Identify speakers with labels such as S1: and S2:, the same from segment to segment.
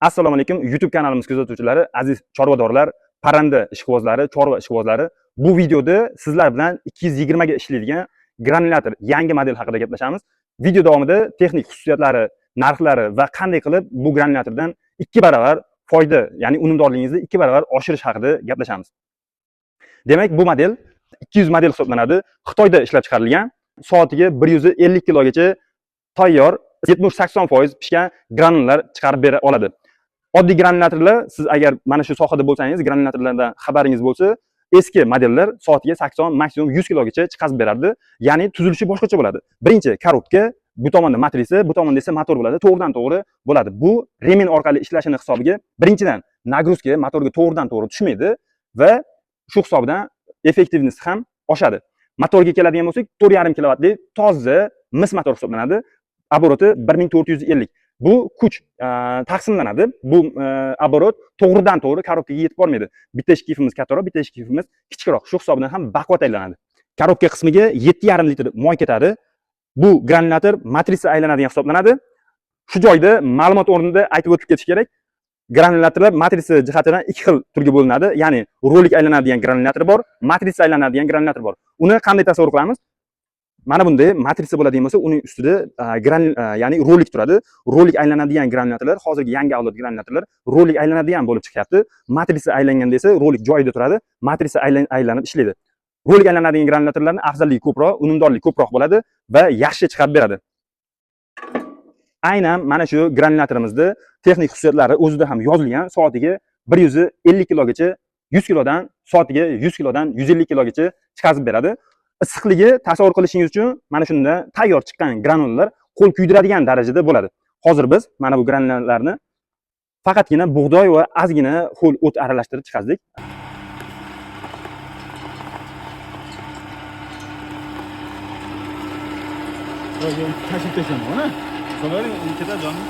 S1: Assalomu alaykum YouTube kanalimiz kuzatuvchilari, aziz chorvadorlar, parranda ishqibozlari, chorva ishqibozlari. Bu videoda sizlar bilan 220 ga ishlaydigan granulyator yangi model haqida gaplashamiz. Video davomida texnik xususiyatlari, narxlari va qanday qilib bu granulyatordan 2 baravar foyda, ya'ni unumdorligingizni 2 baravar oshirish haqida gaplashamiz. Demak, bu model 200 model hisoblanadi. Xitoyda ishlab chiqarilgan, soatiga 150 kilogacha tayyor 70-80% pishgan granullar chiqarib bera oladi. Oddiy granulyatorlar, siz agar mana shu sohada bo'lsangiz, granulyatorlardan xabaringiz bo'lsa, eski modellar soatiga 80, maksimum 100 kilogacha chiqarib berardi. Ya'ni tuzilishi boshqacha bo'ladi. Birinchi korobka, bu tomonda matrisa, bu tomonda esa motor bo'ladi. To'g'ridan to'g'ri bo'ladi. Bu remen orqali ishlashini hisobiga birinchidan nagruzka motorga to'g'ridan to'g'ri tushmaydi va shu hisobidan effektivness ham oshadi. Motorga keladigan bo'lsak, 4,5 kilovatli toza mis motor hisoblanadi. Oboroti 1450. Bu kuch taqsimlanadi. Bu oborot to'g'ridan to'g'ri korobkaga yetib bormaydi. Bitta shkifimiz kattaroq, bitta shkifimiz kichikroq. Shu hisobidan ham baquvvat aylanadi. Korobka qismiga 7,5 litr moy ketadi. Bu granulyator matrisa aylanadigan hisoblanadi. Shu joyda ma'lumot o'rnida aytib o'tib ketish kerak. Granulyatorlar matrisa jihatidan ikki xil turga bo'linadi. Ya'ni rolik aylanadigan granulyator bor, matrisa aylanadigan granulyator bor. Uni qanday tasavvur qilamiz? Mana bunday matrisa bo'ladigan bo'lsa, uning ustida ya'ni rolik turadi. Rolik aylanadigan granulyatorlar, hozirgi yangi avlod granulyatorlar rolik aylanadigan bo'lib chiqyapti. Matrisa aylanganda esa rolik joyida turadi, matrisa aylanib ishlaydi. Rolik aylanadigan granulyatorlarning afzalligi ko'proq, unumdorligi ko'proq bo'ladi va yaxshi chiqarib beradi. Aynan mana shu granulyatorimizni texnik xususiyatlari o'zida ham yozilgan. Soatiga 150 kilogacha, 100 kilodan soatiga 100 kilodan 150 kilogacha chiqarib beradi. Issiqligi tasavvur qilishingiz uchun mana shunda tayyor chiqqan granullar qo'l kuydiradigan darajada bo'ladi. Hozir biz mana bu granullarni faqatgina bug'doy va ozgina ho'l o't aralashtirib chiqazdik. Tashib tashladim, mana. Qo'ying, ketadi jonim.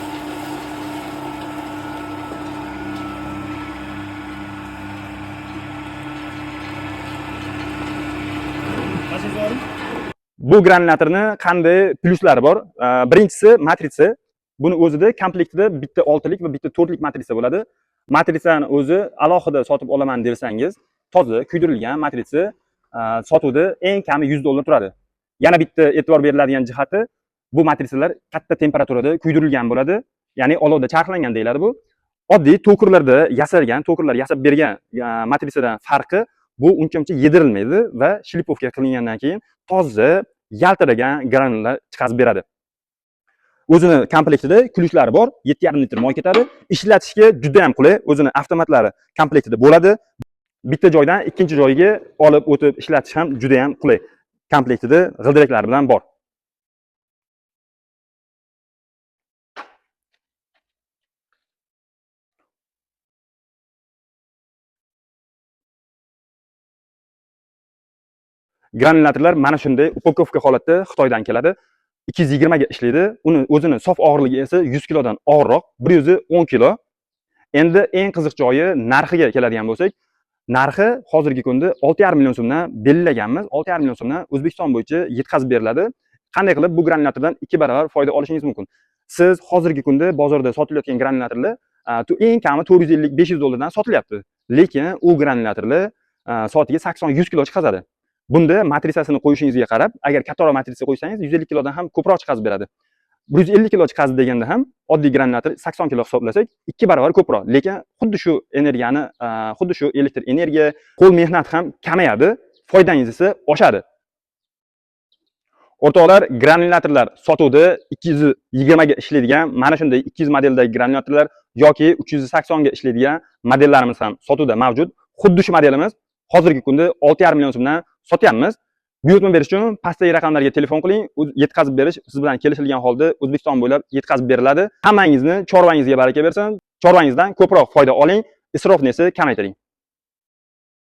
S1: Bu granulyatorni qanday plyuslari bor? Birinchisi matrisa. Buni o'zida komplektida bitta 6 lik va bitta 4 lik matrisa bo'ladi. Matrisani o'zi alohida sotib olaman dersangiz, toza kuydirilgan matrisa sotuvda eng kami $100 turadi. Yana bitta e'tibor beriladigan jihati, bu matrisalar katta temperaturada kuydirilgan bo'ladi. Ya'ni olovda charxlangan deyiladi bu. Oddiy to'kirlarda yasalgan, to'kirlar yasab bergan matrisadan farqi bu uncha yedirilmaydi va shlipovka qilingandan keyin toza yaltiragan granullar chiqarib beradi. O'zini komplektida kulishlari bor, 7,5 litr moy ketadi. Ishlatishga juda ham qulay. O'zini avtomatlari komplektida bo'ladi. Bitta joydan ikkinchi joyga olib o'tib ishlatish ham juda ham qulay. Komplektida g'ildiraklari bilan bor. Granulyatorlar mana shunday upakovka holatda Xitoydan keladi. 220 ga ishlaydi. Uni o'zini sof og'irligi esa 100 kilodan og'irroq, 110 kilo. Endi eng qiziq joyi narxiga keladigan bo'lsak, narxi hozirgi kunda 6,5 million so'mdan belgilaganmiz. 6,5 million so'mdan O'zbekiston bo'yicha yetkazib beriladi. Qanday qilib bu granulyatordan 2 baravar foyda olishingiz mumkin? Siz hozirgi kunda bozorda sotilayotgan granulyatorlar eng kami $450-500 dan sotilyapti. Lekin u granulyatorlar soatiga 80-100 kilo chiqazadi. Bunda matrisasini qo'yishingizga qarab, agar kattaroq matrisa qo'ysangiz 150 kilodan ham ko'proq chiqazib beradi. 150 kilo chiqazdi deganda ham oddiy granulyator 80 kilo hisoblasak 2 baravar ko'proq. Lekin xuddi shu energiyani, xuddi shu elektr energiya, qo'l mehnat ham kamayadi, foydangiz esa oshadi. O'rtoqlar, granulyatorlar sotuvda 220 ga ishlaydigan mana shunday 200 modeldagi granulyatorlar yoki 380 ga ishlaydigan modellarimiz ham sotuvda mavjud. Xuddi shu modelimiz hozirgi kunda 6,5 million so'mdan sotyapmiz. Buyurtma berish uchun pastdagi raqamlarga telefon qiling. Yetkazib berish siz bilan kelishilgan holda O'zbekiston bo'ylab yetkazib beriladi. Hammangizni chorvangizga baraka bersin. Chorvangizdan ko'proq foyda oling, isrofni esa kamaytiring.